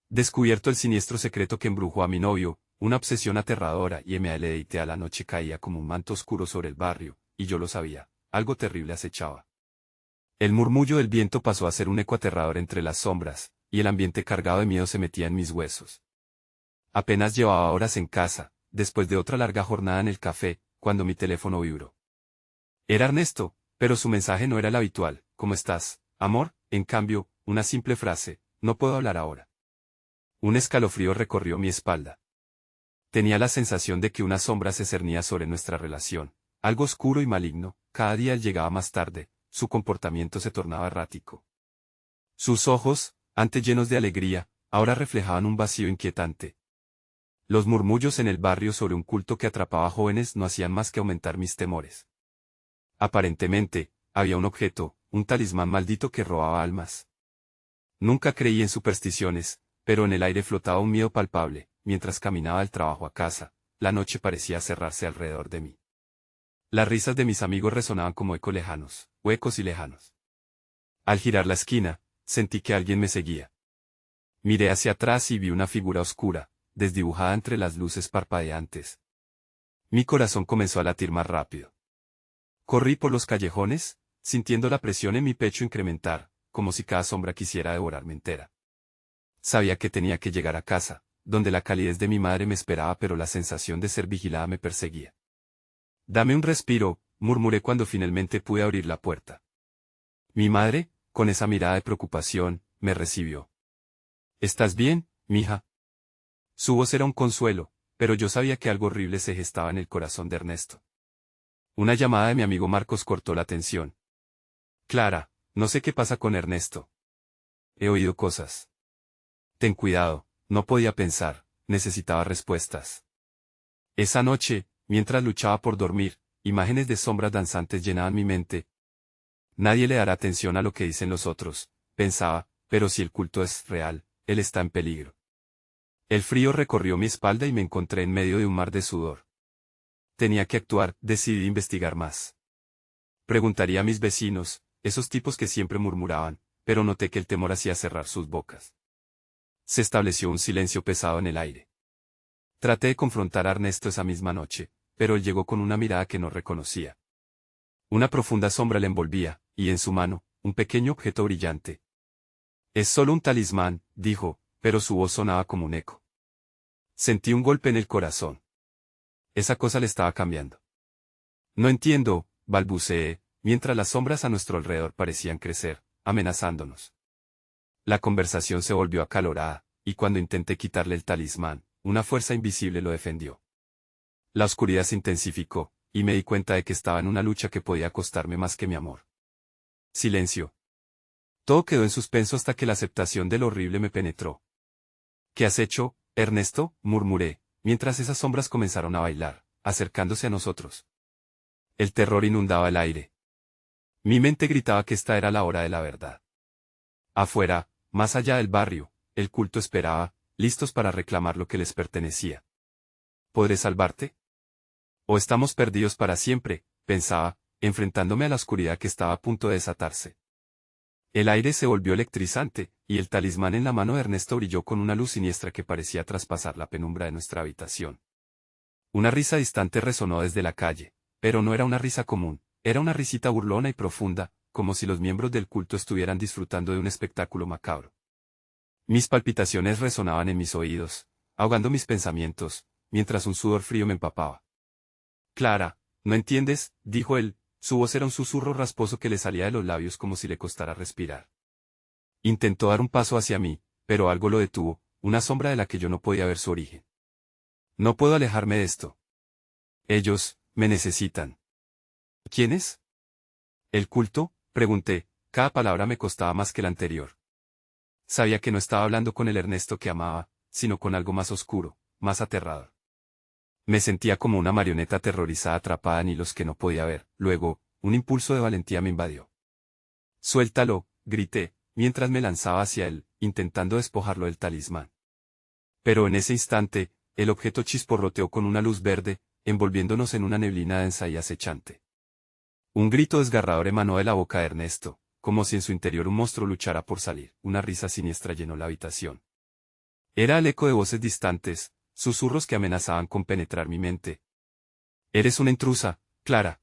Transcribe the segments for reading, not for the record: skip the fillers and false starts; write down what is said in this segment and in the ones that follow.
Descubierto el siniestro secreto que embrujó a mi novio, una obsesión aterradora y MLDT a la noche caía como un manto oscuro sobre el barrio, y yo lo sabía, algo terrible acechaba. El murmullo del viento pasó a ser un eco aterrador entre las sombras, y el ambiente cargado de miedo se metía en mis huesos. Apenas llevaba horas en casa, después de otra larga jornada en el café, cuando mi teléfono vibró. Era Ernesto, pero su mensaje no era el habitual, ¿cómo estás, amor? En cambio, una simple frase, no puedo hablar ahora. Un escalofrío recorrió mi espalda. Tenía la sensación de que una sombra se cernía sobre nuestra relación, algo oscuro y maligno. Cada día él llegaba más tarde, su comportamiento se tornaba errático. Sus ojos, antes llenos de alegría, ahora reflejaban un vacío inquietante. Los murmullos en el barrio sobre un culto que atrapaba jóvenes no hacían más que aumentar mis temores. Aparentemente, había un objeto, un talismán maldito que robaba almas. Nunca creí en supersticiones, pero en el aire flotaba un miedo palpable. Mientras caminaba del trabajo a casa, la noche parecía cerrarse alrededor de mí. Las risas de mis amigos resonaban como ecos lejanos, huecos y lejanos. Al girar la esquina, sentí que alguien me seguía. Miré hacia atrás y vi una figura oscura, desdibujada entre las luces parpadeantes. Mi corazón comenzó a latir más rápido. Corrí por los callejones, sintiendo la presión en mi pecho incrementar, como si cada sombra quisiera devorarme entera. Sabía que tenía que llegar a casa, donde la calidez de mi madre me esperaba, pero la sensación de ser vigilada me perseguía. Dame un respiro, murmuré cuando finalmente pude abrir la puerta. Mi madre, con esa mirada de preocupación, me recibió. ¿Estás bien, mija? Su voz era un consuelo, pero yo sabía que algo horrible se gestaba en el corazón de Ernesto. Una llamada de mi amigo Marcos cortó la tensión. Clara, no sé qué pasa con Ernesto. He oído cosas. Ten cuidado. No podía pensar, necesitaba respuestas. Esa noche, mientras luchaba por dormir, imágenes de sombras danzantes llenaban mi mente. Nadie le dará atención a lo que dicen los otros, pensaba, pero si el culto es real, él está en peligro. El frío recorrió mi espalda y me encontré en medio de un mar de sudor. Tenía que actuar, decidí investigar más. Preguntaría a mis vecinos, esos tipos que siempre murmuraban, pero noté que el temor hacía cerrar sus bocas. Se estableció un silencio pesado en el aire. Traté de confrontar a Ernesto esa misma noche, pero él llegó con una mirada que no reconocía. Una profunda sombra le envolvía, y en su mano, un pequeño objeto brillante. Es solo un talismán, dijo, pero su voz sonaba como un eco. Sentí un golpe en el corazón. Esa cosa le estaba cambiando. No entiendo, balbuceé, mientras las sombras a nuestro alrededor parecían crecer, amenazándonos. La conversación se volvió acalorada, y cuando intenté quitarle el talismán, una fuerza invisible lo defendió. La oscuridad se intensificó, y me di cuenta de que estaba en una lucha que podía costarme más que mi amor. Silencio. Todo quedó en suspenso hasta que la aceptación de lo horrible me penetró. ¿Qué has hecho, Ernesto?, murmuré, mientras esas sombras comenzaron a bailar, acercándose a nosotros. El terror inundaba el aire. Mi mente gritaba que esta era la hora de la verdad. Afuera, más allá del barrio, el culto esperaba, listos para reclamar lo que les pertenecía. ¿Podré salvarte? ¿O estamos perdidos para siempre?, pensaba, enfrentándome a la oscuridad que estaba a punto de desatarse. El aire se volvió electrizante, y el talismán en la mano de Ernesto brilló con una luz siniestra que parecía traspasar la penumbra de nuestra habitación. Una risa distante resonó desde la calle, pero no era una risa común, era una risita burlona y profunda, como si los miembros del culto estuvieran disfrutando de un espectáculo macabro. Mis palpitaciones resonaban en mis oídos, ahogando mis pensamientos, mientras un sudor frío me empapaba. Clara, ¿no entiendes?, dijo él, su voz era un susurro rasposo que le salía de los labios como si le costara respirar. Intentó dar un paso hacia mí, pero algo lo detuvo, una sombra de la que yo no podía ver su origen. No puedo alejarme de esto. Ellos, me necesitan. ¿Quiénes? ¿El culto?, pregunté, cada palabra me costaba más que la anterior. Sabía que no estaba hablando con el Ernesto que amaba, sino con algo más oscuro, más aterrador. Me sentía como una marioneta aterrorizada atrapada en hilos que no podía ver. Luego, un impulso de valentía me invadió. «Suéltalo», grité, mientras me lanzaba hacia él, intentando despojarlo del talismán. Pero en ese instante, el objeto chisporroteó con una luz verde, envolviéndonos en una neblina densa y acechante. Un grito desgarrador emanó de la boca de Ernesto, como si en su interior un monstruo luchara por salir. Una risa siniestra llenó la habitación. Era el eco de voces distantes, susurros que amenazaban con penetrar mi mente. Eres una intrusa, Clara.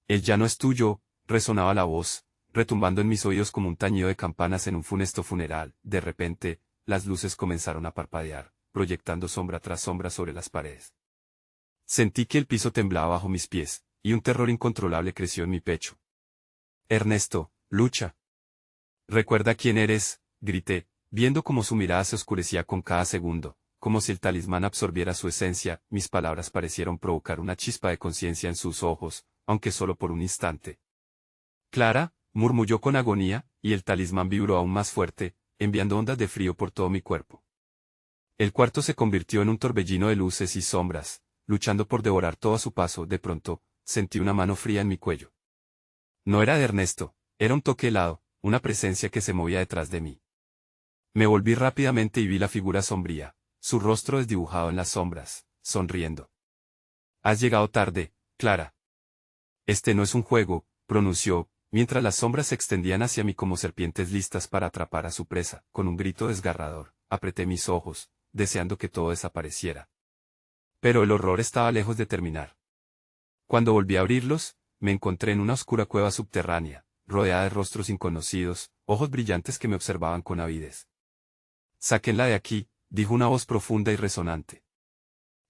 Él ya no es tuyo, resonaba la voz, retumbando en mis oídos como un tañido de campanas en un funesto funeral. De repente, las luces comenzaron a parpadear, proyectando sombra tras sombra sobre las paredes. Sentí que el piso temblaba bajo mis pies, y un terror incontrolable creció en mi pecho. Ernesto, lucha. Recuerda quién eres, grité, viendo cómo su mirada se oscurecía con cada segundo, como si el talismán absorbiera su esencia. Mis palabras parecieron provocar una chispa de conciencia en sus ojos, aunque solo por un instante. Clara, murmulló con agonía, y el talismán vibró aún más fuerte, enviando ondas de frío por todo mi cuerpo. El cuarto se convirtió en un torbellino de luces y sombras, luchando por devorar todo a su paso. De pronto, sentí una mano fría en mi cuello. No era de Ernesto, era un toque helado, una presencia que se movía detrás de mí. Me volví rápidamente y vi la figura sombría, su rostro desdibujado en las sombras, sonriendo. Has llegado tarde, Clara. Este no es un juego, pronunció, mientras las sombras se extendían hacia mí como serpientes listas para atrapar a su presa. Con un grito desgarrador, apreté mis ojos, deseando que todo desapareciera. Pero el horror estaba lejos de terminar. Cuando volví a abrirlos, me encontré en una oscura cueva subterránea, rodeada de rostros inconocidos, ojos brillantes que me observaban con avidez. Sáquenla de aquí, dijo una voz profunda y resonante.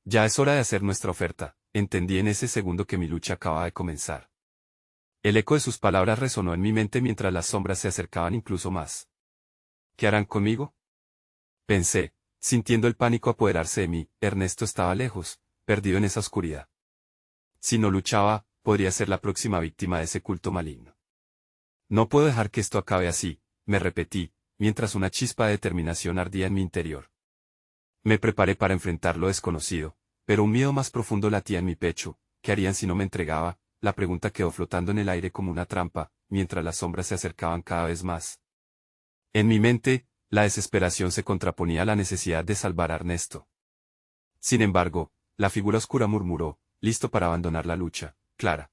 Ya es hora de hacer nuestra oferta, entendí en ese segundo que mi lucha acababa de comenzar. El eco de sus palabras resonó en mi mente mientras las sombras se acercaban incluso más. ¿Qué harán conmigo? Pensé, sintiendo el pánico apoderarse de mí. Ernesto estaba lejos, perdido en esa oscuridad. Si no luchaba, podría ser la próxima víctima de ese culto maligno. No puedo dejar que esto acabe así, me repetí, mientras una chispa de determinación ardía en mi interior. Me preparé para enfrentar lo desconocido, pero un miedo más profundo latía en mi pecho. ¿Qué harían si no me entregaba? La pregunta quedó flotando en el aire como una trampa, mientras las sombras se acercaban cada vez más. En mi mente, la desesperación se contraponía a la necesidad de salvar a Ernesto. Sin embargo, la figura oscura murmuró, listo para abandonar la lucha, Clara.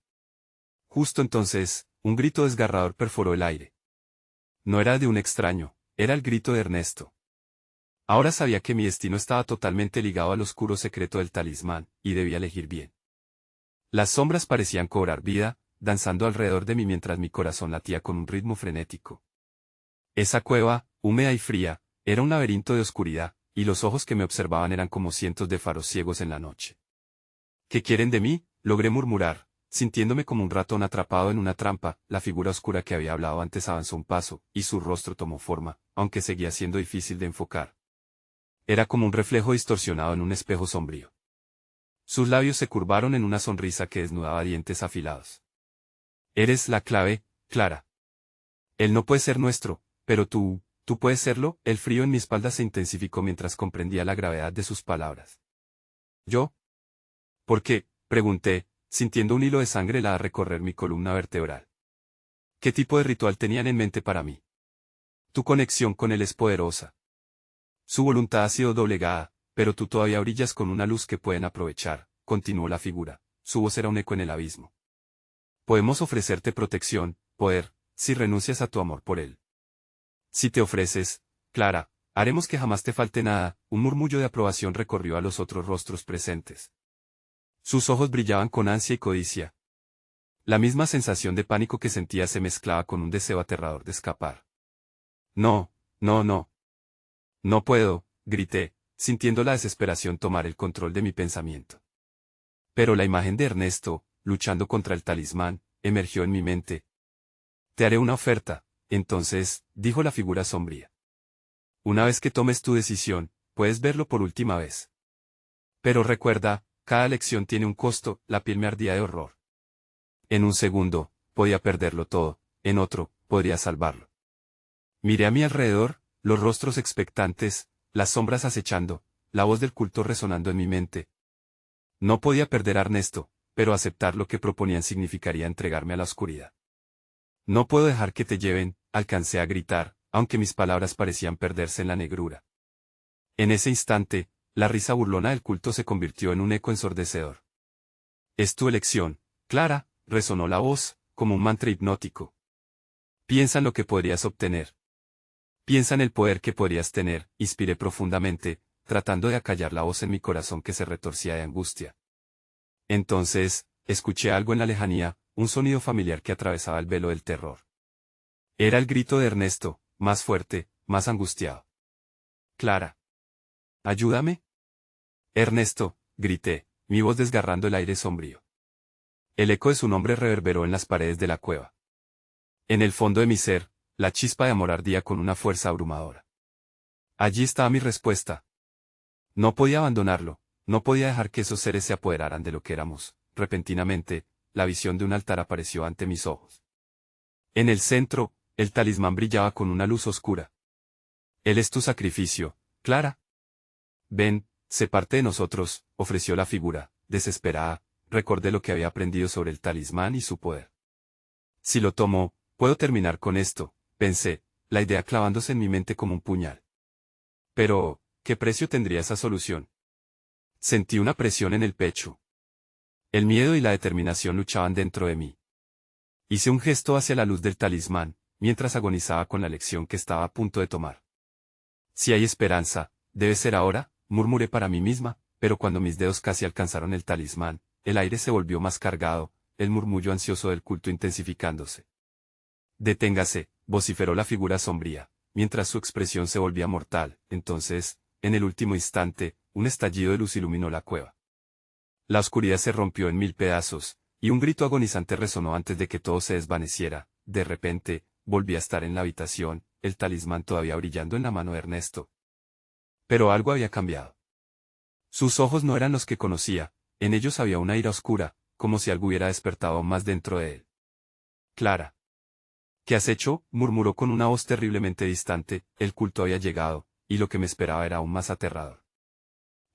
Justo entonces, un grito desgarrador perforó el aire. No era de un extraño, era el grito de Ernesto. Ahora sabía que mi destino estaba totalmente ligado al oscuro secreto del talismán, y debía elegir bien. Las sombras parecían cobrar vida, danzando alrededor de mí mientras mi corazón latía con un ritmo frenético. Esa cueva, húmeda y fría, era un laberinto de oscuridad, y los ojos que me observaban eran como cientos de faros ciegos en la noche. ¿Qué quieren de mí?, logré murmurar, sintiéndome como un ratón atrapado en una trampa. La figura oscura que había hablado antes avanzó un paso, y su rostro tomó forma, aunque seguía siendo difícil de enfocar. Era como un reflejo distorsionado en un espejo sombrío. Sus labios se curvaron en una sonrisa que desnudaba dientes afilados. Eres la clave, Clara. Él no puede ser nuestro, pero tú puedes serlo. El frío en mi espalda se intensificó mientras comprendía la gravedad de sus palabras. ¿Yo? ¿Por qué?, pregunté, sintiendo un hilo de sangre helada recorrer mi columna vertebral. ¿Qué tipo de ritual tenían en mente para mí? Tu conexión con él es poderosa. Su voluntad ha sido doblegada, pero tú todavía brillas con una luz que pueden aprovechar, continuó la figura. Su voz era un eco en el abismo. Podemos ofrecerte protección, poder, si renuncias a tu amor por él. Si te ofreces, Clara, haremos que jamás te falte nada. Un murmullo de aprobación recorrió a los otros rostros presentes. Sus ojos brillaban con ansia y codicia. La misma sensación de pánico que sentía se mezclaba con un deseo aterrador de escapar. No, no, no. No puedo, grité, sintiendo la desesperación tomar el control de mi pensamiento. Pero la imagen de Ernesto, luchando contra el talismán, emergió en mi mente. Te haré una oferta, entonces, dijo la figura sombría. Una vez que tomes tu decisión, puedes verlo por última vez. Pero recuerda, cada elección tiene un costo. La piel me ardía de horror. En un segundo, podía perderlo todo, en otro, podría salvarlo. Miré a mi alrededor, los rostros expectantes, las sombras acechando, la voz del culto resonando en mi mente. No podía perder a Ernesto, pero aceptar lo que proponían significaría entregarme a la oscuridad. No puedo dejar que te lleven, alcancé a gritar, aunque mis palabras parecían perderse en la negrura. En ese instante, la risa burlona del culto se convirtió en un eco ensordecedor. Es tu elección, Clara, resonó la voz, como un mantra hipnótico. Piensa en lo que podrías obtener. Piensa en el poder que podrías tener, inspiré profundamente, tratando de acallar la voz en mi corazón que se retorcía de angustia. Entonces, escuché algo en la lejanía, un sonido familiar que atravesaba el velo del terror. Era el grito de Ernesto, más fuerte, más angustiado. Clara. ¿Ayúdame? Ernesto, grité, mi voz desgarrando el aire sombrío. El eco de su nombre reverberó en las paredes de la cueva. En el fondo de mi ser, la chispa de amor ardía con una fuerza abrumadora. Allí estaba mi respuesta. No podía abandonarlo, no podía dejar que esos seres se apoderaran de lo que éramos. Repentinamente, la visión de un altar apareció ante mis ojos. En el centro, el talismán brillaba con una luz oscura. Él es tu sacrificio, Clara. Ven, sé parte de nosotros, ofreció la figura, desesperada. Recordé lo que había aprendido sobre el talismán y su poder. Si lo tomo, puedo terminar con esto, pensé, la idea clavándose en mi mente como un puñal. Pero, ¿qué precio tendría esa solución? Sentí una presión en el pecho. El miedo y la determinación luchaban dentro de mí. Hice un gesto hacia la luz del talismán, mientras agonizaba con la lección que estaba a punto de tomar. Si hay esperanza, debe ser ahora, murmuré para mí misma, pero cuando mis dedos casi alcanzaron el talismán, el aire se volvió más cargado, el murmullo ansioso del culto intensificándose. Deténgase, vociferó la figura sombría, mientras su expresión se volvía mortal. Entonces, en el último instante, un estallido de luz iluminó la cueva. La oscuridad se rompió en mil pedazos, y un grito agonizante resonó antes de que todo se desvaneciera. De repente, volví a estar en la habitación, el talismán todavía brillando en la mano de Ernesto. Pero algo había cambiado. Sus ojos no eran los que conocía, en ellos había una ira oscura, como si algo hubiera despertado aún más dentro de él. Clara. ¿Qué has hecho? Murmuró con una voz terriblemente distante. El culto había llegado, y lo que me esperaba era aún más aterrador.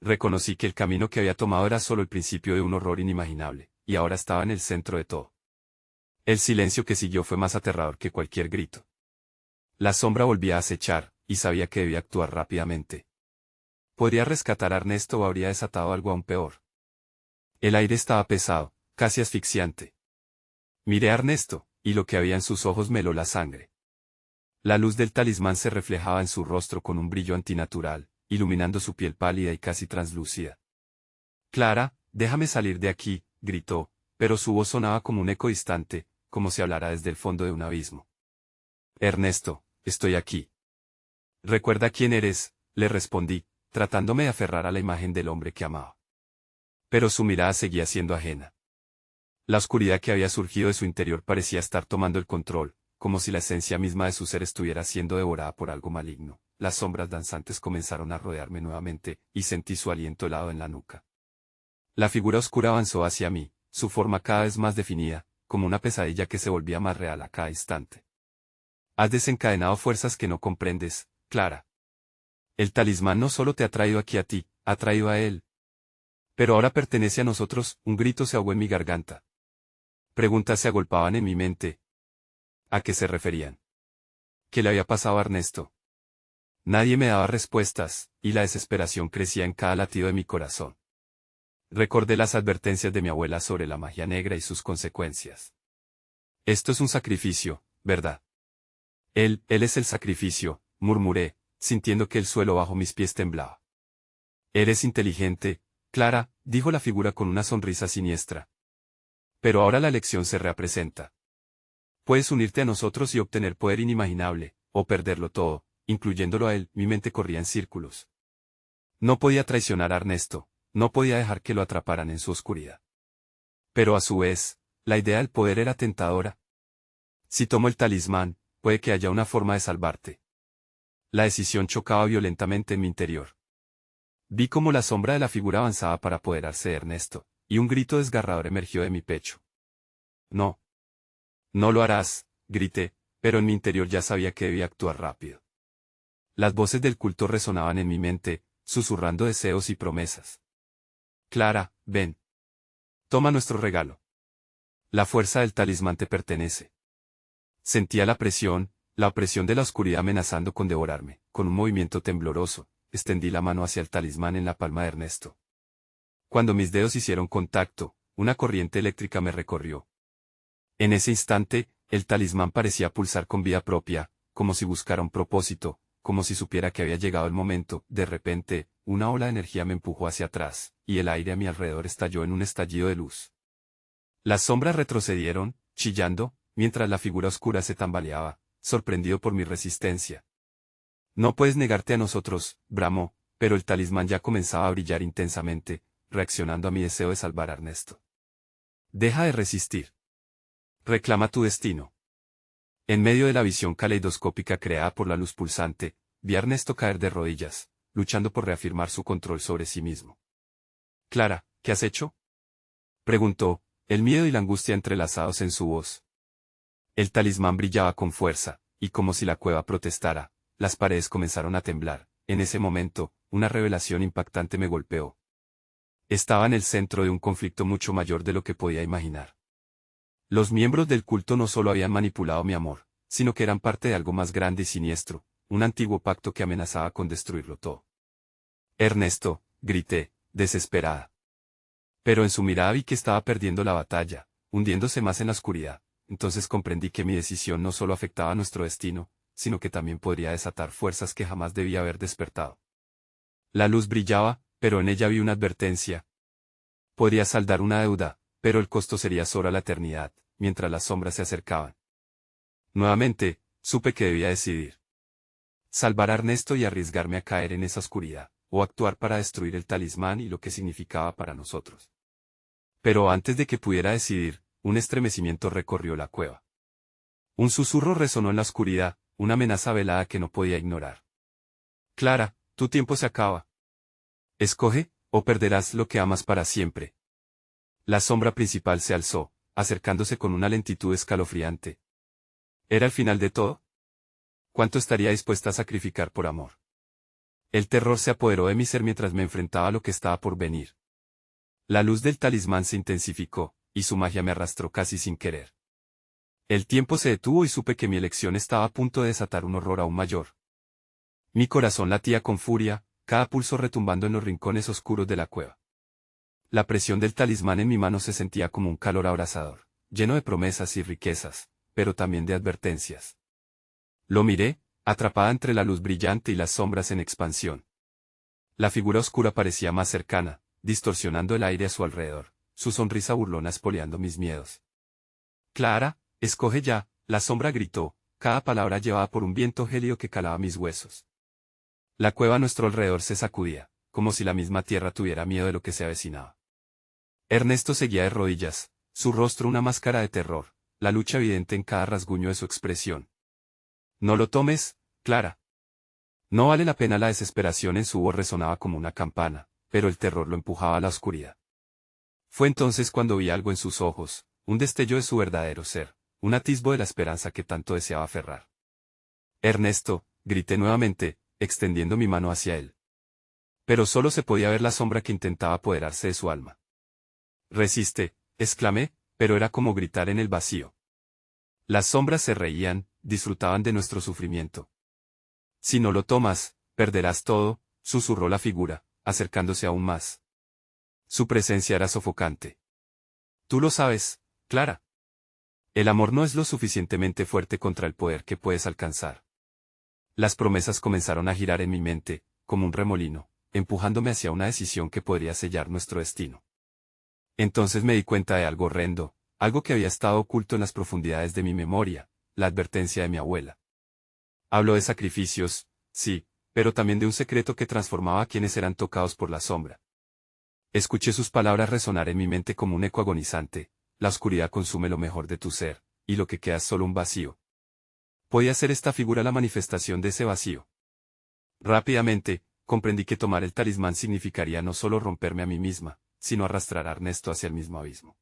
Reconocí que el camino que había tomado era solo el principio de un horror inimaginable, y ahora estaba en el centro de todo. El silencio que siguió fue más aterrador que cualquier grito. La sombra volvía a acechar, y sabía que debía actuar rápidamente. Podría rescatar a Ernesto o habría desatado algo aún peor. El aire estaba pesado, casi asfixiante. Miré a Ernesto, y lo que había en sus ojos me heló la sangre. La luz del talismán se reflejaba en su rostro con un brillo antinatural, iluminando su piel pálida y casi translúcida. Clara, déjame salir de aquí, gritó, pero su voz sonaba como un eco distante, como si hablara desde el fondo de un abismo. Ernesto, estoy aquí. Recuerda quién eres, le respondí, tratándome de aferrar a la imagen del hombre que amaba. Pero su mirada seguía siendo ajena. La oscuridad que había surgido de su interior parecía estar tomando el control, como si la esencia misma de su ser estuviera siendo devorada por algo maligno. Las sombras danzantes comenzaron a rodearme nuevamente, y sentí su aliento helado en la nuca. La figura oscura avanzó hacia mí, su forma cada vez más definida, como una pesadilla que se volvía más real a cada instante. Has desencadenado fuerzas que no comprendes, Clara. El talismán no solo te ha traído aquí a ti, ha traído a él. Pero ahora pertenece a nosotros. Un grito se ahogó en mi garganta. Preguntas se agolpaban en mi mente. ¿A qué se referían? ¿Qué le había pasado a Ernesto? Nadie me daba respuestas, y la desesperación crecía en cada latido de mi corazón. Recordé las advertencias de mi abuela sobre la magia negra y sus consecuencias. Esto es un sacrificio, ¿verdad? Él es el sacrificio, murmuré, sintiendo que el suelo bajo mis pies temblaba. Eres inteligente, Clara, dijo la figura con una sonrisa siniestra. Pero ahora la lección se representa. Puedes unirte a nosotros y obtener poder inimaginable, o perderlo todo, incluyéndolo a él. Mi mente corría en círculos. No podía traicionar a Ernesto, no podía dejar que lo atraparan en su oscuridad. Pero a su vez, la idea del poder era tentadora. Si tomo el talismán, puede que haya una forma de salvarte. La decisión chocaba violentamente en mi interior. Vi cómo la sombra de la figura avanzaba para apoderarse de Ernesto, y un grito desgarrador emergió de mi pecho. No. No lo harás, grité, pero en mi interior ya sabía que debía actuar rápido. Las voces del culto resonaban en mi mente, susurrando deseos y promesas. Clara, ven. Toma nuestro regalo. La fuerza del talismán te pertenece. Sentía la opresión de la oscuridad amenazando con devorarme. Con un movimiento tembloroso, extendí la mano hacia el talismán en la palma de Ernesto. Cuando mis dedos hicieron contacto, una corriente eléctrica me recorrió. En ese instante, el talismán parecía pulsar con vida propia, como si buscara un propósito, como si supiera que había llegado el momento. De repente, una ola de energía me empujó hacia atrás, y el aire a mi alrededor estalló en un estallido de luz. Las sombras retrocedieron, chillando, mientras la figura oscura se tambaleaba, sorprendido por mi resistencia. No puedes negarte a nosotros, bramó, pero el talismán ya comenzaba a brillar intensamente, reaccionando a mi deseo de salvar a Ernesto. Deja de resistir. Reclama tu destino. En medio de la visión caleidoscópica creada por la luz pulsante, vi a Ernesto caer de rodillas, luchando por reafirmar su control sobre sí mismo. Clara, ¿qué has hecho? Preguntó, el miedo y la angustia entrelazados en su voz. El talismán brillaba con fuerza, y como si la cueva protestara, las paredes comenzaron a temblar. En ese momento, una revelación impactante me golpeó. Estaba en el centro de un conflicto mucho mayor de lo que podía imaginar. Los miembros del culto no solo habían manipulado mi amor, sino que eran parte de algo más grande y siniestro, un antiguo pacto que amenazaba con destruirlo todo. Ernesto, grité, desesperada. Pero en su mirada vi que estaba perdiendo la batalla, hundiéndose más en la oscuridad. Entonces comprendí que mi decisión no solo afectaba nuestro destino, sino que también podría desatar fuerzas que jamás debía haber despertado. La luz brillaba, pero en ella vi una advertencia. Podría saldar una deuda, pero el costo sería solo la eternidad, mientras las sombras se acercaban. Nuevamente, supe que debía decidir. Salvar a Ernesto y arriesgarme a caer en esa oscuridad, o actuar para destruir el talismán y lo que significaba para nosotros. Pero antes de que pudiera decidir, un estremecimiento recorrió la cueva. Un susurro resonó en la oscuridad, una amenaza velada que no podía ignorar. Clara, tu tiempo se acaba. Escoge, o perderás lo que amas para siempre. La sombra principal se alzó, acercándose con una lentitud escalofriante. ¿Era el final de todo? ¿Cuánto estaría dispuesta a sacrificar por amor? El terror se apoderó de mi ser mientras me enfrentaba a lo que estaba por venir. La luz del talismán se intensificó, y su magia me arrastró casi sin querer. El tiempo se detuvo y supe que mi elección estaba a punto de desatar un horror aún mayor. Mi corazón latía con furia, cada pulso retumbando en los rincones oscuros de la cueva. La presión del talismán en mi mano se sentía como un calor abrasador, lleno de promesas y riquezas, pero también de advertencias. Lo miré, atrapada entre la luz brillante y las sombras en expansión. La figura oscura parecía más cercana, distorsionando el aire a su alrededor, su sonrisa burlona espoleando mis miedos. Clara, escoge ya, la sombra gritó, cada palabra llevada por un viento gélido que calaba mis huesos. La cueva a nuestro alrededor se sacudía, como si la misma tierra tuviera miedo de lo que se avecinaba. Ernesto seguía de rodillas, su rostro una máscara de terror, la lucha evidente en cada rasguño de su expresión. No lo tomes, Clara. No vale la pena. La desesperación en su voz resonaba como una campana, pero el terror lo empujaba a la oscuridad. Fue entonces cuando vi algo en sus ojos, un destello de su verdadero ser, un atisbo de la esperanza que tanto deseaba aferrar. Ernesto, grité nuevamente, extendiendo mi mano hacia él. Pero solo se podía ver la sombra que intentaba apoderarse de su alma. Resiste, exclamé, pero era como gritar en el vacío. Las sombras se reían, disfrutaban de nuestro sufrimiento. Si no lo tomas, perderás todo, susurró la figura, acercándose aún más. Su presencia era sofocante. Tú lo sabes, Clara. El amor no es lo suficientemente fuerte contra el poder que puedes alcanzar. Las promesas comenzaron a girar en mi mente, como un remolino, empujándome hacia una decisión que podría sellar nuestro destino. Entonces me di cuenta de algo horrendo, algo que había estado oculto en las profundidades de mi memoria, la advertencia de mi abuela. Habló de sacrificios, sí, pero también de un secreto que transformaba a quienes eran tocados por la sombra. Escuché sus palabras resonar en mi mente como un eco agonizante: la oscuridad consume lo mejor de tu ser, y lo que queda es solo un vacío. ¿Podía ser esta figura la manifestación de ese vacío? Rápidamente, comprendí que tomar el talismán significaría no solo romperme a mí misma, sino arrastrar a Ernesto hacia el mismo abismo.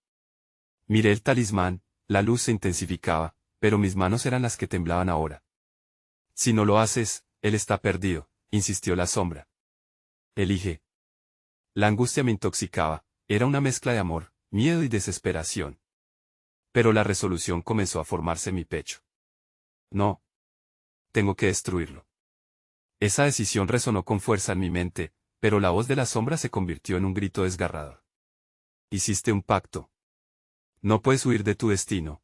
Miré el talismán, la luz se intensificaba, pero mis manos eran las que temblaban ahora. Si no lo haces, él está perdido, insistió la sombra. Elige. La angustia me intoxicaba, era una mezcla de amor, miedo y desesperación. Pero la resolución comenzó a formarse en mi pecho. No. Tengo que destruirlo. Esa decisión resonó con fuerza en mi mente, pero la voz de la sombra se convirtió en un grito desgarrador. Hiciste un pacto. No puedes huir de tu destino.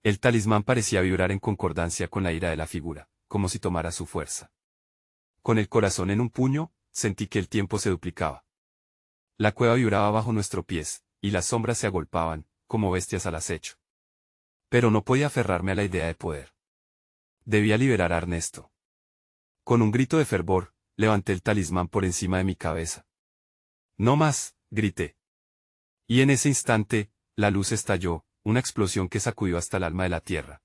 El talismán parecía vibrar en concordancia con la ira de la figura, como si tomara su fuerza. Con el corazón en un puño, sentí que el tiempo se duplicaba. La cueva vibraba bajo nuestros pies, y las sombras se agolpaban, como bestias al acecho. Pero no podía aferrarme a la idea de poder. Debía liberar a Ernesto. Con un grito de fervor, levanté el talismán por encima de mi cabeza. «No más», grité. Y en ese instante, la luz estalló, una explosión que sacudió hasta el alma de la tierra.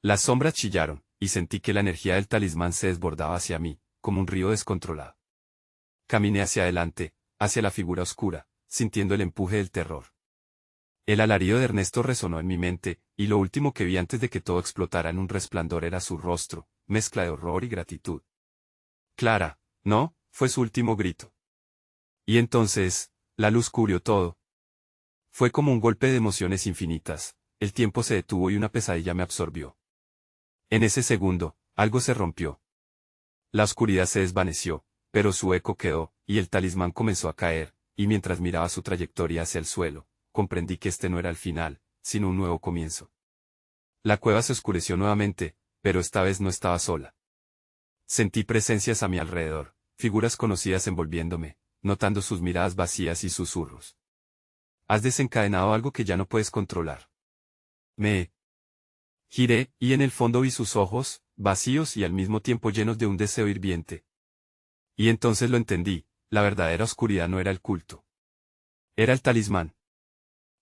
Las sombras chillaron, y sentí que la energía del talismán se desbordaba hacia mí, como un río descontrolado. Caminé hacia adelante, hacia la figura oscura, sintiendo el empuje del terror. El alarido de Ernesto resonó en mi mente, y lo último que vi antes de que todo explotara en un resplandor era su rostro, mezcla de horror y gratitud. «Clara, no», fue su último grito. Y entonces, la luz cubrió todo. Fue como un golpe de emociones infinitas, el tiempo se detuvo y una pesadilla me absorbió. En ese segundo, algo se rompió. La oscuridad se desvaneció, pero su eco quedó, y el talismán comenzó a caer, y mientras miraba su trayectoria hacia el suelo, comprendí que este no era el final, sino un nuevo comienzo. La cueva se oscureció nuevamente, pero esta vez no estaba sola. Sentí presencias a mi alrededor, figuras conocidas envolviéndome, notando sus miradas vacías y susurros. «Has desencadenado algo que ya no puedes controlar». Me giré, y en el fondo vi sus ojos, vacíos y al mismo tiempo llenos de un deseo hirviente. Y entonces lo entendí, la verdadera oscuridad no era el culto. Era el talismán.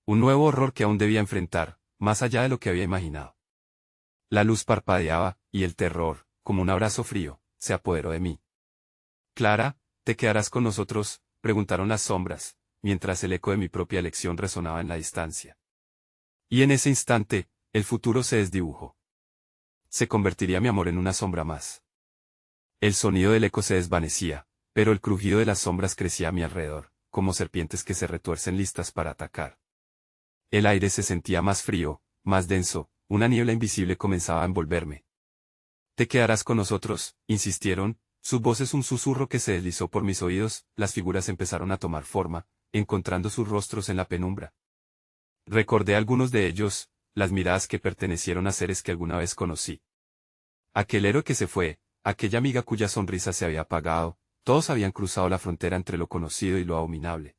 Un nuevo horror que aún debía enfrentar, más allá de lo que había imaginado. La luz parpadeaba, y el terror, como un abrazo frío, se apoderó de mí. «Clara, ¿te quedarás con nosotros?», preguntaron las sombras, mientras el eco de mi propia elección resonaba en la distancia. Y en ese instante, el futuro se desdibujó. Se convertiría mi amor en una sombra más. El sonido del eco se desvanecía, pero el crujido de las sombras crecía a mi alrededor, como serpientes que se retuercen listas para atacar. El aire se sentía más frío, más denso, una niebla invisible comenzaba a envolverme. «¿Te quedarás con nosotros?», insistieron, sus voces un susurro que se deslizó por mis oídos, las figuras empezaron a tomar forma, encontrando sus rostros en la penumbra. Recordé a algunos de ellos, las miradas que pertenecieron a seres que alguna vez conocí. Aquel héroe que se fue, aquella amiga cuya sonrisa se había apagado, todos habían cruzado la frontera entre lo conocido y lo abominable.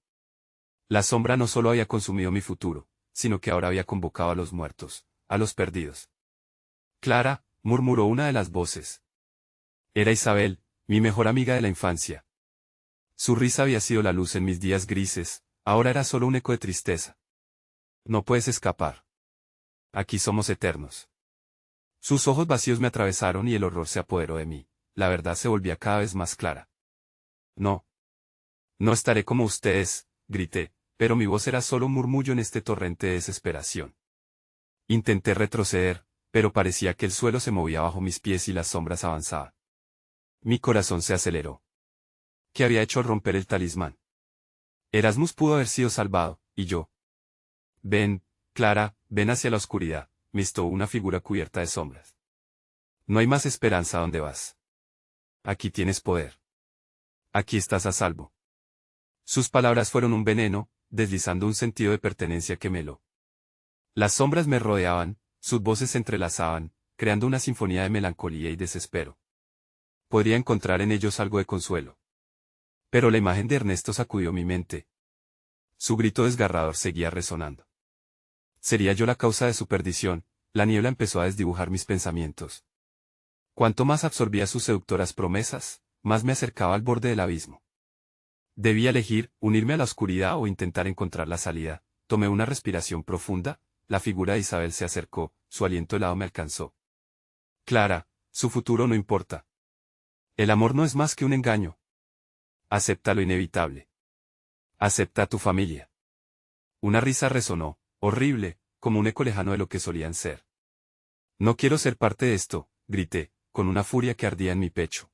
La sombra no solo había consumido mi futuro, sino que ahora había convocado a los muertos, a los perdidos. «Clara», murmuró una de las voces. Era Isabel, mi mejor amiga de la infancia. Su risa había sido la luz en mis días grises, ahora era solo un eco de tristeza. «No puedes escapar. Aquí somos eternos». Sus ojos vacíos me atravesaron y el horror se apoderó de mí, la verdad se volvía cada vez más clara. «No. No estaré como ustedes», grité, pero mi voz era solo un murmullo en este torrente de desesperación. Intenté retroceder, pero parecía que el suelo se movía bajo mis pies y las sombras avanzaban. Mi corazón se aceleró. ¿Qué había hecho al romper el talismán? Erasmus pudo haber sido salvado, y yo. «Ven, Clara, ven hacia la oscuridad», me instó una figura cubierta de sombras. «No hay más esperanza donde vas. Aquí tienes poder. Aquí estás a salvo». Sus palabras fueron un veneno, deslizando un sentido de pertenencia que me heló. Las sombras me rodeaban, sus voces se entrelazaban, creando una sinfonía de melancolía y desespero. Podría encontrar en ellos algo de consuelo. Pero la imagen de Ernesto sacudió mi mente. Su grito desgarrador seguía resonando. ¿Sería yo la causa de su perdición? La niebla empezó a desdibujar mis pensamientos. Cuanto más absorbía sus seductoras promesas, más me acercaba al borde del abismo. Debía elegir, unirme a la oscuridad o intentar encontrar la salida. Tomé una respiración profunda, la figura de Isabel se acercó, su aliento helado me alcanzó. «Clara, su futuro no importa. El amor no es más que un engaño. Acepta lo inevitable. Acepta a tu familia». Una risa resonó, horrible, como un eco lejano de lo que solían ser. «No quiero ser parte de esto», grité, con una furia que ardía en mi pecho.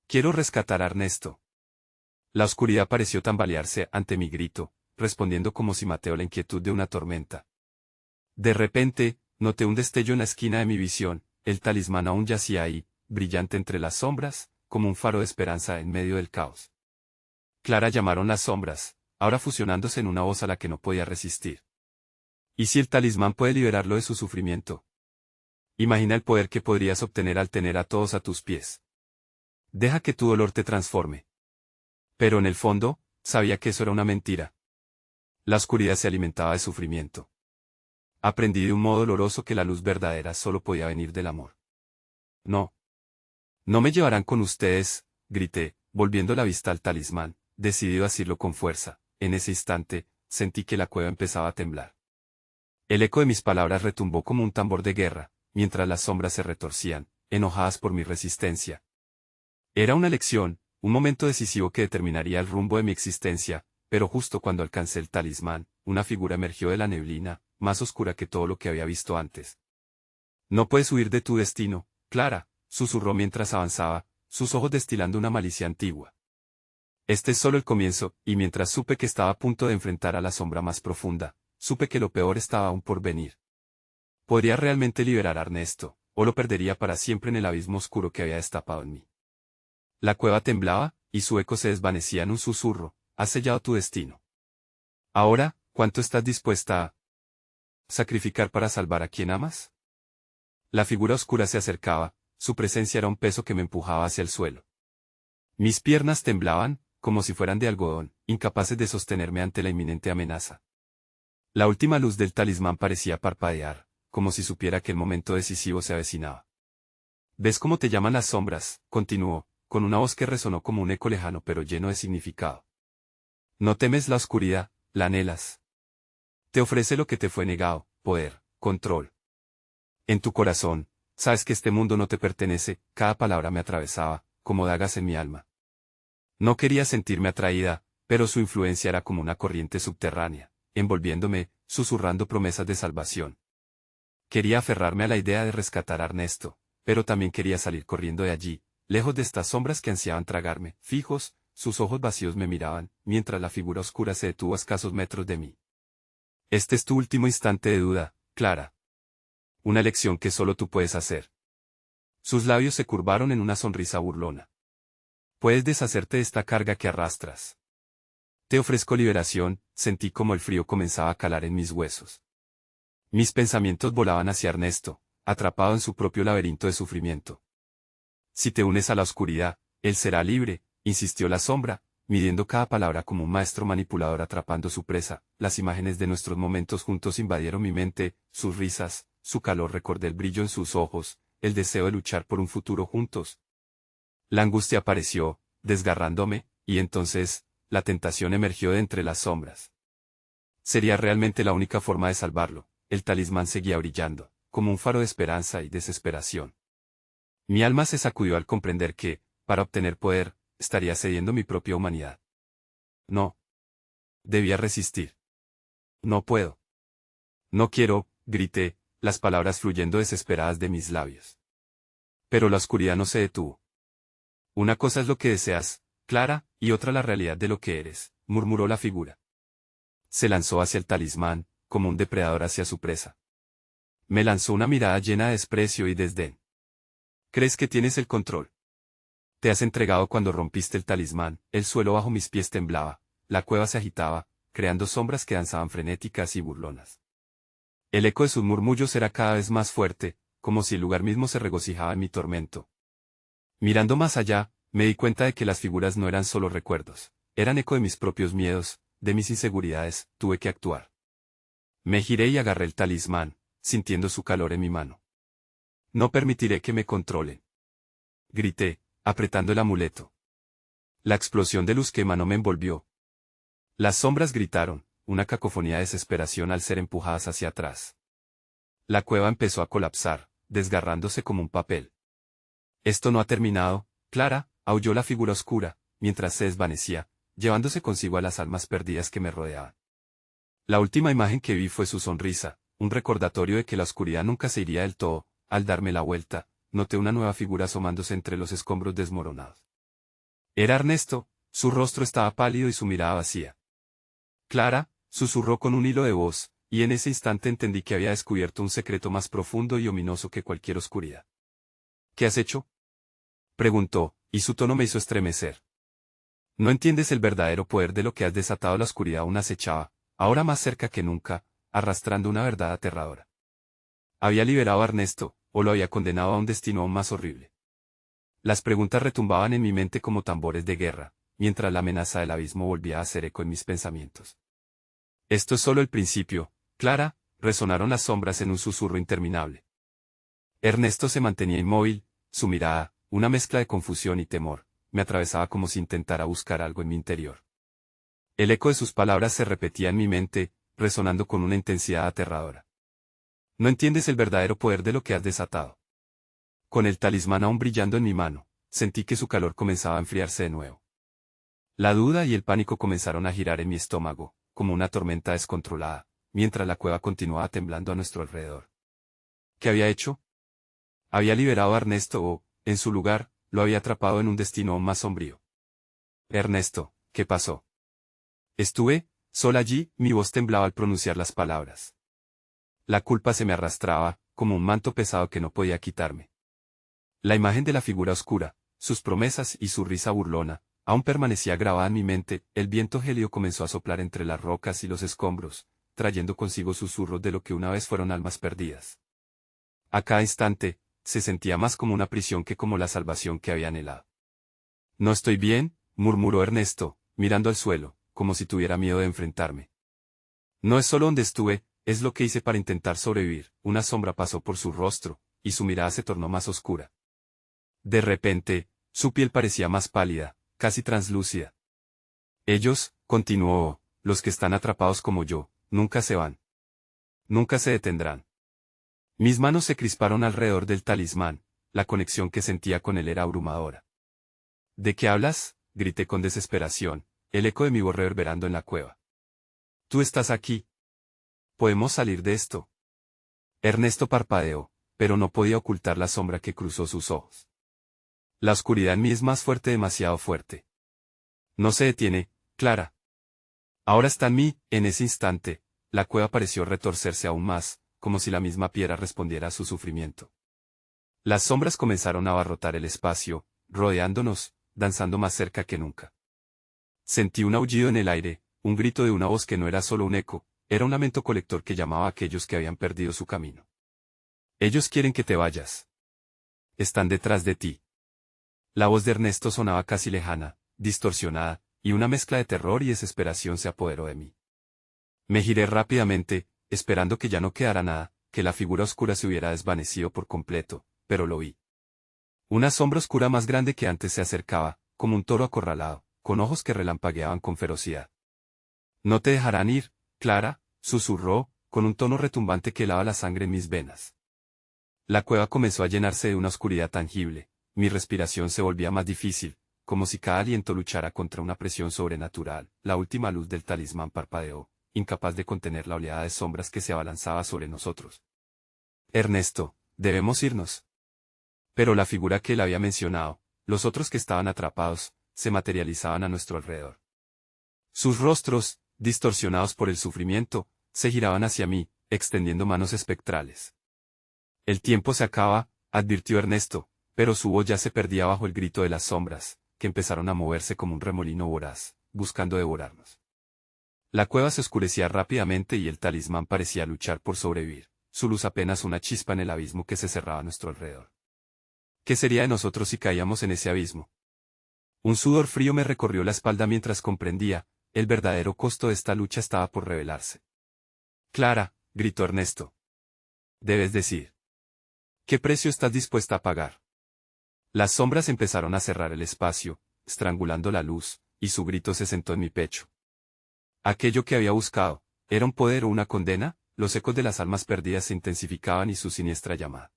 «Quiero rescatar a Ernesto». La oscuridad pareció tambalearse ante mi grito, respondiendo como si mateó la inquietud de una tormenta. De repente, noté un destello en la esquina de mi visión, el talismán aún yacía ahí, brillante entre las sombras, como un faro de esperanza en medio del caos. «Clara», llamaron las sombras, ahora fusionándose en una voz a la que no podía resistir. «¿Y si el talismán puede liberarlo de su sufrimiento? Imagina el poder que podrías obtener al tener a todos a tus pies». Deja que tu dolor te transforme. Pero en el fondo, sabía que eso era una mentira. La oscuridad se alimentaba de sufrimiento. Aprendí de un modo doloroso que la luz verdadera solo podía venir del amor. No. No me llevarán con ustedes, grité, volviendo la vista al talismán, decidido a decirlo con fuerza. En ese instante, sentí que la cueva empezaba a temblar. El eco de mis palabras retumbó como un tambor de guerra, mientras las sombras se retorcían, enojadas por mi resistencia. Era una lección, un momento decisivo que determinaría el rumbo de mi existencia, pero justo cuando alcancé el talismán, una figura emergió de la neblina, más oscura que todo lo que había visto antes. No puedes huir de tu destino, Clara, susurró mientras avanzaba, sus ojos destilando una malicia antigua. Este es solo el comienzo, y mientras supe que estaba a punto de enfrentar a la sombra más profunda, supe que lo peor estaba aún por venir. Podría realmente liberar a Ernesto, o lo perdería para siempre en el abismo oscuro que había destapado en mí. La cueva temblaba, y su eco se desvanecía en un susurro. Has sellado tu destino. Ahora, ¿cuánto estás dispuesta a sacrificar para salvar a quien amas? La figura oscura se acercaba, su presencia era un peso que me empujaba hacia el suelo. Mis piernas temblaban, como si fueran de algodón, incapaces de sostenerme ante la inminente amenaza. La última luz del talismán parecía parpadear, como si supiera que el momento decisivo se avecinaba. ¿Ves cómo te llaman las sombras?, continuó, con una voz que resonó como un eco lejano pero lleno de significado. No temes la oscuridad, la anhelas. Te ofrece lo que te fue negado, poder, control. En tu corazón, sabes que este mundo no te pertenece, cada palabra me atravesaba, como dagas en mi alma. No quería sentirme atraída, pero su influencia era como una corriente subterránea, envolviéndome, susurrando promesas de salvación. Quería aferrarme a la idea de rescatar a Ernesto, pero también quería salir corriendo de allí, lejos de estas sombras que ansiaban tragarme. Fijos, sus ojos vacíos me miraban, mientras la figura oscura se detuvo a escasos metros de mí. Este es tu último instante de duda, Clara. Una elección que solo tú puedes hacer. Sus labios se curvaron en una sonrisa burlona. Puedes deshacerte de esta carga que arrastras. Te ofrezco liberación. Sentí como el frío comenzaba a calar en mis huesos. Mis pensamientos volaban hacia Ernesto, atrapado en su propio laberinto de sufrimiento. Si te unes a la oscuridad, él será libre, insistió la sombra, midiendo cada palabra como un maestro manipulador atrapando su presa. Las imágenes de nuestros momentos juntos invadieron mi mente, sus risas, su calor, recordé el brillo en sus ojos, el deseo de luchar por un futuro juntos. La angustia apareció, desgarrándome, y entonces, la tentación emergió de entre las sombras. Sería realmente la única forma de salvarlo. El talismán seguía brillando, como un faro de esperanza y desesperación. Mi alma se sacudió al comprender que, para obtener poder, estaría cediendo mi propia humanidad. No. Debía resistir. No puedo. No quiero, grité, las palabras fluyendo desesperadas de mis labios. Pero la oscuridad no se detuvo. Una cosa es lo que deseas, Clara, y otra la realidad de lo que eres, murmuró la figura. Se lanzó hacia el talismán, como un depredador hacia su presa. Me lanzó una mirada llena de desprecio y desdén. ¿Crees que tienes el control? Te has entregado cuando rompiste el talismán. El suelo bajo mis pies temblaba, la cueva se agitaba, creando sombras que danzaban frenéticas y burlonas. El eco de sus murmullos era cada vez más fuerte, como si el lugar mismo se regocijaba en mi tormento. Mirando más allá, me di cuenta de que las figuras no eran solo recuerdos, eran eco de mis propios miedos, de mis inseguridades. Tuve que actuar. Me giré y agarré el talismán, sintiendo su calor en mi mano. No permitiré que me controlen. Grité, apretando el amuleto. La explosión de luz que emanó me envolvió. Las sombras gritaron, una cacofonía de desesperación al ser empujadas hacia atrás. La cueva empezó a colapsar, desgarrándose como un papel. Esto no ha terminado, Clara, aulló la figura oscura, mientras se desvanecía, llevándose consigo a las almas perdidas que me rodeaban. La última imagen que vi fue su sonrisa, un recordatorio de que la oscuridad nunca se iría del todo. Al darme la vuelta, noté una nueva figura asomándose entre los escombros desmoronados. Era Ernesto, su rostro estaba pálido y su mirada vacía. Clara, susurró con un hilo de voz, y en ese instante entendí que había descubierto un secreto más profundo y ominoso que cualquier oscuridad. ¿Qué has hecho?, preguntó, y su tono me hizo estremecer. No entiendes el verdadero poder de lo que has desatado. La oscuridad aún acechaba, ahora más cerca que nunca, arrastrando una verdad aterradora. Había liberado a Ernesto, o lo había condenado a un destino aún más horrible. Las preguntas retumbaban en mi mente como tambores de guerra, mientras la amenaza del abismo volvía a hacer eco en mis pensamientos. Esto es solo el principio, Clara, resonaron las sombras en un susurro interminable. Ernesto se mantenía inmóvil, su mirada, una mezcla de confusión y temor, me atravesaba como si intentara buscar algo en mi interior. El eco de sus palabras se repetía en mi mente, resonando con una intensidad aterradora. No entiendes el verdadero poder de lo que has desatado. Con el talismán aún brillando en mi mano, sentí que su calor comenzaba a enfriarse de nuevo. La duda y el pánico comenzaron a girar en mi estómago, como una tormenta descontrolada, mientras la cueva continuaba temblando a nuestro alrededor. ¿Qué había hecho? Había liberado a Ernesto o, en su lugar, lo había atrapado en un destino aún más sombrío. Ernesto, ¿qué pasó? Estuve, sola allí, mi voz temblaba al pronunciar las palabras. La culpa se me arrastraba, como un manto pesado que no podía quitarme. La imagen de la figura oscura, sus promesas y su risa burlona, aún permanecía grabada en mi mente. El viento gélido comenzó a soplar entre las rocas y los escombros, trayendo consigo susurros de lo que una vez fueron almas perdidas. A cada instante, se sentía más como una prisión que como la salvación que había anhelado. No estoy bien, murmuró Ernesto, mirando al suelo, como si tuviera miedo de enfrentarme. No es solo donde estuve, es lo que hice para intentar sobrevivir. Una sombra pasó por su rostro, y su mirada se tornó más oscura. De repente, su piel parecía más pálida, casi translúcida. Ellos, continuó, los que están atrapados como yo, nunca se van. Nunca se detendrán. Mis manos se crisparon alrededor del talismán, la conexión que sentía con él era abrumadora. ¿De qué hablas? Grité con desesperación, el eco de mi voz reverberando en la cueva. Tú estás aquí. ¿Podemos salir de esto? Ernesto parpadeó, pero no podía ocultar la sombra que cruzó sus ojos. La oscuridad en mí es más fuerte, demasiado fuerte. No se detiene, Clara. Ahora está en mí. En ese instante, la cueva pareció retorcerse aún más, como si la misma piedra respondiera a su sufrimiento. Las sombras comenzaron a abarrotar el espacio, rodeándonos, danzando más cerca que nunca. Sentí un aullido en el aire, un grito de una voz que no era solo un eco, era un lamento colector que llamaba a aquellos que habían perdido su camino. Ellos quieren que te vayas. Están detrás de ti. La voz de Ernesto sonaba casi lejana, distorsionada, y una mezcla de terror y desesperación se apoderó de mí. Me giré rápidamente, esperando que ya no quedara nada, que la figura oscura se hubiera desvanecido por completo, pero lo vi. Una sombra oscura más grande que antes se acercaba, como un toro acorralado, con ojos que relampagueaban con ferocidad. No te dejarán ir, Clara, susurró, con un tono retumbante que helaba la sangre en mis venas. La cueva comenzó a llenarse de una oscuridad tangible, mi respiración se volvía más difícil, como si cada aliento luchara contra una presión sobrenatural. La última luz del talismán parpadeó, incapaz de contener la oleada de sombras que se abalanzaba sobre nosotros. Ernesto, debemos irnos. Pero la figura que él había mencionado, los otros que estaban atrapados, se materializaban a nuestro alrededor. Sus rostros, distorsionados por el sufrimiento, se giraban hacia mí, extendiendo manos espectrales. El tiempo se acaba, advirtió Ernesto, pero su voz ya se perdía bajo el grito de las sombras, que empezaron a moverse como un remolino voraz, buscando devorarnos. La cueva se oscurecía rápidamente y el talismán parecía luchar por sobrevivir, su luz apenas una chispa en el abismo que se cerraba a nuestro alrededor. ¿Qué sería de nosotros si caíamos en ese abismo? Un sudor frío me recorrió la espalda mientras comprendía, el verdadero costo de esta lucha estaba por revelarse. Clara, gritó Ernesto. Debes decir. ¿Qué precio estás dispuesta a pagar? Las sombras empezaron a cerrar el espacio, estrangulando la luz, y su grito se sentó en mi pecho. Aquello que había buscado, ¿era un poder o una condena? Los ecos de las almas perdidas se intensificaban y su siniestra llamada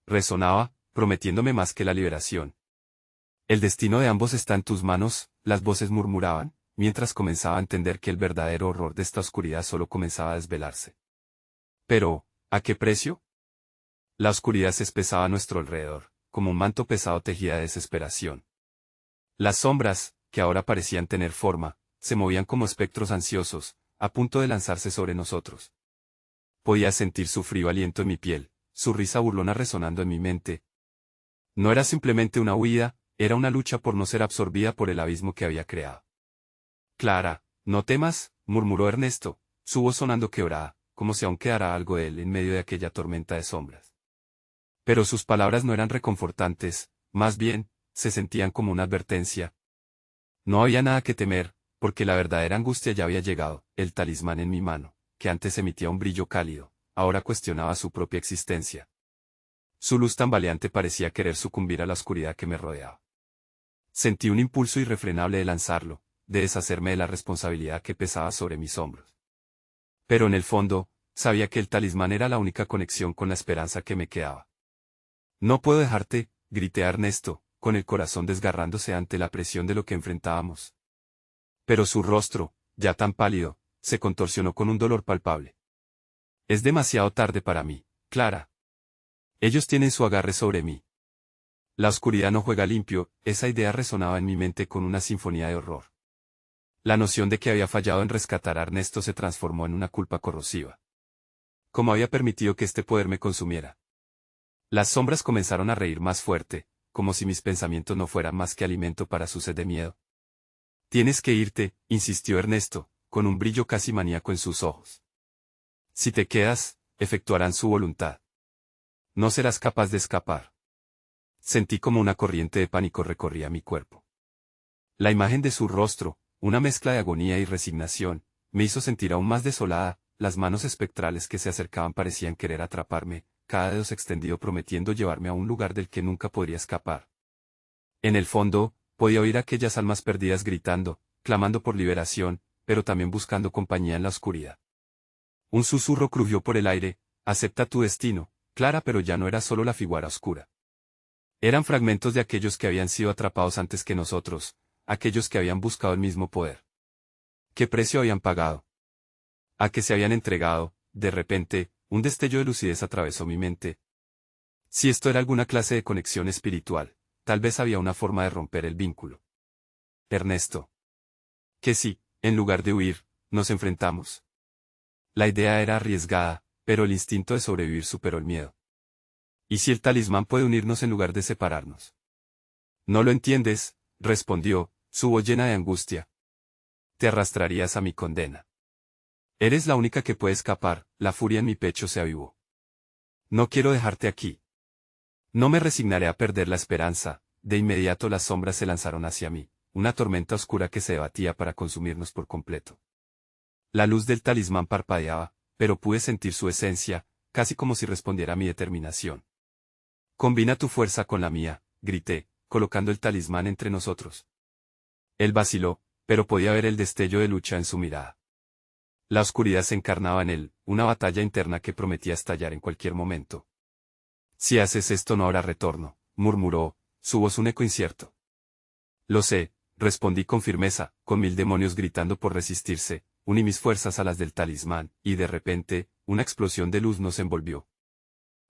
resonaba, prometiéndome más que la liberación. El destino de ambos está en tus manos, las voces murmuraban, mientras comenzaba a entender que el verdadero horror de esta oscuridad solo comenzaba a desvelarse. Pero, ¿a qué precio? La oscuridad se espesaba a nuestro alrededor, como un manto pesado tejida de desesperación. Las sombras, que ahora parecían tener forma, se movían como espectros ansiosos, a punto de lanzarse sobre nosotros. Podía sentir su frío aliento en mi piel, su risa burlona resonando en mi mente. No era simplemente una huida, era una lucha por no ser absorbida por el abismo que había creado. Clara, no temas, murmuró Ernesto, su voz sonando quebrada, como si aún quedara algo de él en medio de aquella tormenta de sombras. Pero sus palabras no eran reconfortantes, más bien, se sentían como una advertencia. No había nada que temer, porque la verdadera angustia ya había llegado. El talismán en mi mano, que antes emitía un brillo cálido, ahora cuestionaba su propia existencia. Su luz tambaleante parecía querer sucumbir a la oscuridad que me rodeaba. Sentí un impulso irrefrenable de lanzarlo, de deshacerme de la responsabilidad que pesaba sobre mis hombros. Pero en el fondo, sabía que el talismán era la única conexión con la esperanza que me quedaba. No puedo dejarte, grité a Ernesto, con el corazón desgarrándose ante la presión de lo que enfrentábamos. Pero su rostro, ya tan pálido, se contorsionó con un dolor palpable. Es demasiado tarde para mí, Clara. Ellos tienen su agarre sobre mí. La oscuridad no juega limpio, esa idea resonaba en mi mente con una sinfonía de horror. La noción de que había fallado en rescatar a Ernesto se transformó en una culpa corrosiva. ¿Cómo había permitido que este poder me consumiera? Las sombras comenzaron a reír más fuerte, como si mis pensamientos no fueran más que alimento para su sed de miedo. Tienes que irte, insistió Ernesto, con un brillo casi maníaco en sus ojos. Si te quedas, efectuarán su voluntad. No serás capaz de escapar. Sentí como una corriente de pánico recorría mi cuerpo. La imagen de su rostro, una mezcla de agonía y resignación, me hizo sentir aún más desolada. Las manos espectrales que se acercaban parecían querer atraparme, cada dedo extendido prometiendo llevarme a un lugar del que nunca podría escapar. En el fondo, podía oír aquellas almas perdidas gritando, clamando por liberación, pero también buscando compañía en la oscuridad. Un susurro crujió por el aire: acepta tu destino, Clara, pero ya no era solo la figura oscura. Eran fragmentos de aquellos que habían sido atrapados antes que nosotros, aquellos que habían buscado el mismo poder. ¿Qué precio habían pagado? ¿A qué se habían entregado? De repente, un destello de lucidez atravesó mi mente. Si esto era alguna clase de conexión espiritual, tal vez había una forma de romper el vínculo. Ernesto. Que sí, en lugar de huir, nos enfrentamos. La idea era arriesgada, pero el instinto de sobrevivir superó el miedo. ¿Y si el talismán puede unirnos en lugar de separarnos? No lo entiendes, respondió, su voz llena de angustia. Te arrastrarías a mi condena. Eres la única que puede escapar. La furia en mi pecho se avivó. No quiero dejarte aquí. No me resignaré a perder la esperanza. De inmediato las sombras se lanzaron hacia mí, una tormenta oscura que se debatía para consumirnos por completo. La luz del talismán parpadeaba, pero pude sentir su esencia, casi como si respondiera a mi determinación. Combina tu fuerza con la mía, grité, colocando el talismán entre nosotros. Él vaciló, pero podía ver el destello de lucha en su mirada. La oscuridad se encarnaba en él, una batalla interna que prometía estallar en cualquier momento. Si haces esto no habrá retorno, murmuró, su voz un eco incierto. Lo sé, respondí con firmeza, con 1000 demonios gritando por resistirse, uní mis fuerzas a las del talismán, y de repente, una explosión de luz nos envolvió.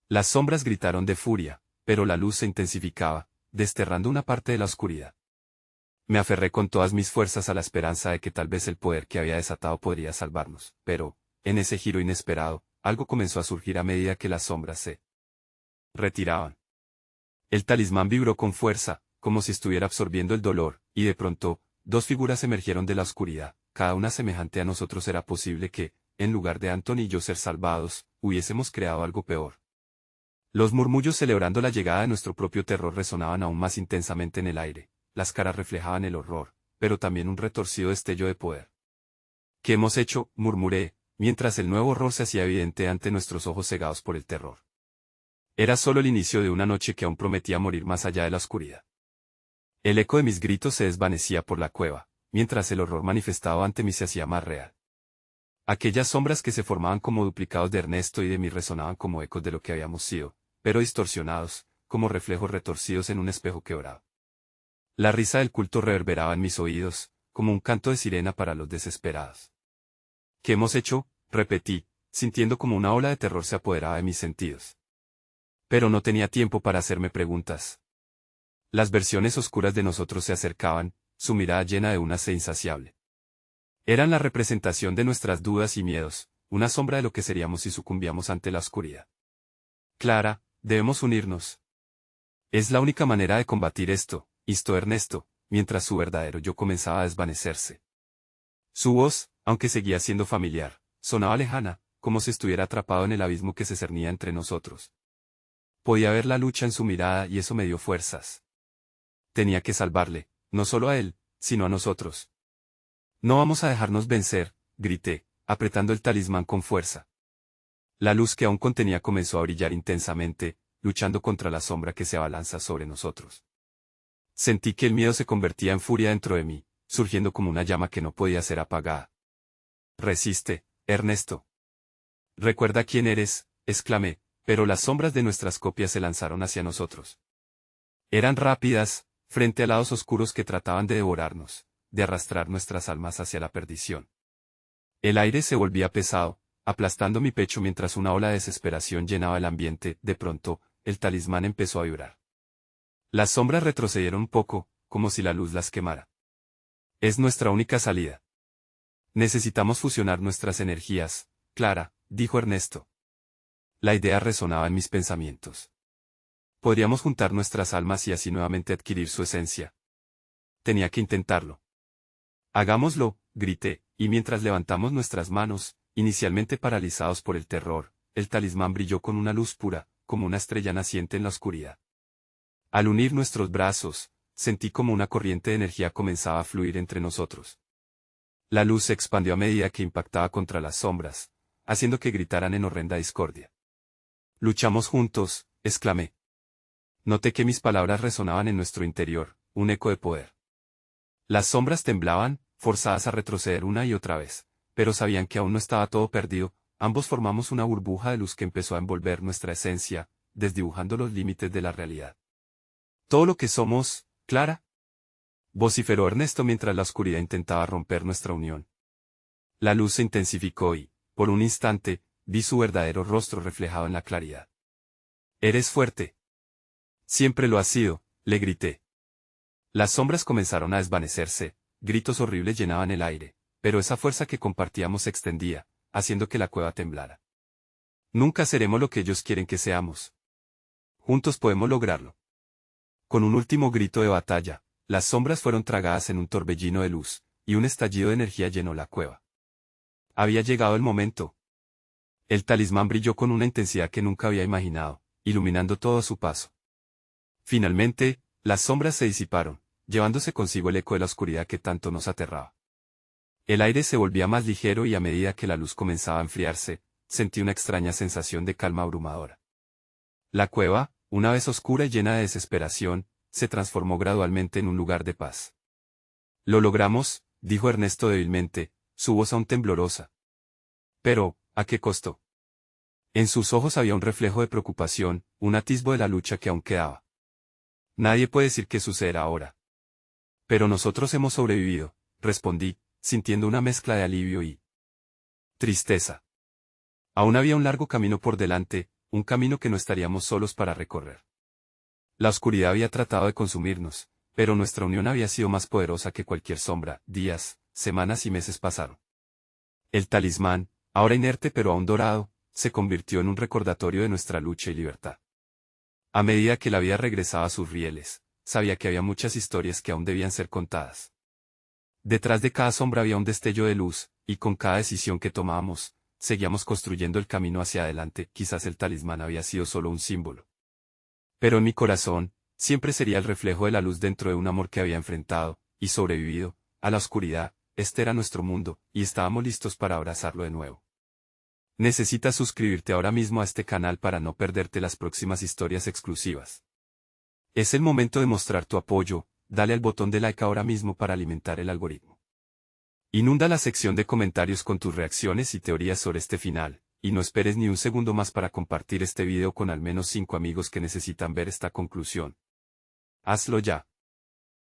Las sombras gritaron de furia, pero la luz se intensificaba, desterrando una parte de la oscuridad. Me aferré con todas mis fuerzas a la esperanza de que tal vez el poder que había desatado podría salvarnos, pero, en ese giro inesperado, algo comenzó a surgir a medida que las sombras se retiraban. El talismán vibró con fuerza, como si estuviera absorbiendo el dolor, y de pronto, dos figuras emergieron de la oscuridad, cada una semejante a nosotros. Era posible que, en lugar de Anton y yo ser salvados, hubiésemos creado algo peor. Los murmullos celebrando la llegada de nuestro propio terror resonaban aún más intensamente en el aire. Las caras reflejaban el horror, pero también un retorcido destello de poder. ¿Qué hemos hecho?, murmuré, mientras el nuevo horror se hacía evidente ante nuestros ojos cegados por el terror. Era solo el inicio de una noche que aún prometía morir más allá de la oscuridad. El eco de mis gritos se desvanecía por la cueva, mientras el horror manifestado ante mí se hacía más real. Aquellas sombras que se formaban como duplicados de Ernesto y de mí resonaban como ecos de lo que habíamos sido, pero distorsionados, como reflejos retorcidos en un espejo quebrado. La risa del culto reverberaba en mis oídos, como un canto de sirena para los desesperados. ¿Qué hemos hecho?, repetí, sintiendo como una ola de terror se apoderaba de mis sentidos. Pero no tenía tiempo para hacerme preguntas. Las versiones oscuras de nosotros se acercaban, su mirada llena de una sed insaciable. Eran la representación de nuestras dudas y miedos, una sombra de lo que seríamos si sucumbíamos ante la oscuridad. Clara, debemos unirnos. Es la única manera de combatir esto, instó Ernesto, mientras su verdadero yo comenzaba a desvanecerse. Su voz, aunque seguía siendo familiar, sonaba lejana, como si estuviera atrapado en el abismo que se cernía entre nosotros. Podía ver la lucha en su mirada y eso me dio fuerzas. tenía que salvarle, no solo a él, sino a nosotros. No vamos a dejarnos vencer, grité, apretando el talismán con fuerza. La luz que aún contenía comenzó a brillar intensamente, luchando contra la sombra que se abalanza sobre nosotros. Sentí que el miedo se convertía en furia dentro de mí, surgiendo como una llama que no podía ser apagada. Resiste, Ernesto. Recuerda quién eres, exclamé, pero las sombras de nuestras copias se lanzaron hacia nosotros. Eran rápidas, frente a lados oscuros que trataban de devorarnos, de arrastrar nuestras almas hacia la perdición. El aire se volvía pesado, aplastando mi pecho mientras una ola de desesperación llenaba el ambiente. De pronto, el talismán empezó a vibrar. Las sombras retrocedieron un poco, como si la luz las quemara. Es nuestra única salida. Necesitamos fusionar nuestras energías, Clara, dijo Ernesto. La idea resonaba en mis pensamientos. Podríamos juntar nuestras almas y así nuevamente adquirir su esencia. Tenía que intentarlo. Hagámoslo, grité, y mientras levantamos nuestras manos, inicialmente paralizados por el terror, el talismán brilló con una luz pura, como una estrella naciente en la oscuridad. Al unir nuestros brazos, sentí como una corriente de energía comenzaba a fluir entre nosotros. La luz se expandió a medida que impactaba contra las sombras, haciendo que gritaran en horrenda discordia. Luchamos juntos, exclamé. Noté que mis palabras resonaban en nuestro interior, un eco de poder. Las sombras temblaban, forzadas a retroceder una y otra vez, pero sabían que aún no estaba todo perdido. Ambos formamos una burbuja de luz que empezó a envolver nuestra esencia, desdibujando los límites de la realidad. Todo lo que somos, Clara, vociferó Ernesto mientras la oscuridad intentaba romper nuestra unión. La luz se intensificó y, por un instante, vi su verdadero rostro reflejado en la claridad. Eres fuerte. Siempre lo has sido, le grité. Las sombras comenzaron a desvanecerse, gritos horribles llenaban el aire, pero esa fuerza que compartíamos se extendía, haciendo que la cueva temblara. Nunca seremos lo que ellos quieren que seamos. Juntos podemos lograrlo. Con un último grito de batalla, las sombras fueron tragadas en un torbellino de luz, y un estallido de energía llenó la cueva. Había llegado el momento. El talismán brilló con una intensidad que nunca había imaginado, iluminando todo a su paso. Finalmente, las sombras se disiparon, llevándose consigo el eco de la oscuridad que tanto nos aterraba. El aire se volvía más ligero y a medida que la luz comenzaba a enfriarse, sentí una extraña sensación de calma abrumadora. La cueva, una vez oscura y llena de desesperación, se transformó gradualmente en un lugar de paz. Lo logramos, dijo Ernesto débilmente, su voz aún temblorosa. Pero, ¿a qué costo? En sus ojos había un reflejo de preocupación, un atisbo de la lucha que aún quedaba. Nadie puede decir qué sucederá ahora. Pero nosotros hemos sobrevivido, respondí, sintiendo una mezcla de alivio y tristeza. Aún había un largo camino por delante, un camino que no estaríamos solos para recorrer. La oscuridad había tratado de consumirnos, pero nuestra unión había sido más poderosa que cualquier sombra. Días, semanas y meses pasaron. El talismán, ahora inerte pero aún dorado, se convirtió en un recordatorio de nuestra lucha y libertad. A medida que la vida regresaba a sus rieles, sabía que había muchas historias que aún debían ser contadas. Detrás de cada sombra había un destello de luz, y con cada decisión que tomábamos, seguíamos construyendo el camino hacia adelante. Quizás el talismán había sido solo un símbolo. Pero en mi corazón, siempre sería el reflejo de la luz dentro de un amor que había enfrentado, y sobrevivido, a la oscuridad. Este era nuestro mundo, y estábamos listos para abrazarlo de nuevo. Necesitas suscribirte ahora mismo a este canal para no perderte las próximas historias exclusivas. Es el momento de mostrar tu apoyo, dale al botón de like ahora mismo para alimentar el algoritmo. Inunda la sección de comentarios con tus reacciones y teorías sobre este final, y no esperes ni un segundo más para compartir este video con al menos 5 amigos que necesitan ver esta conclusión. Hazlo ya.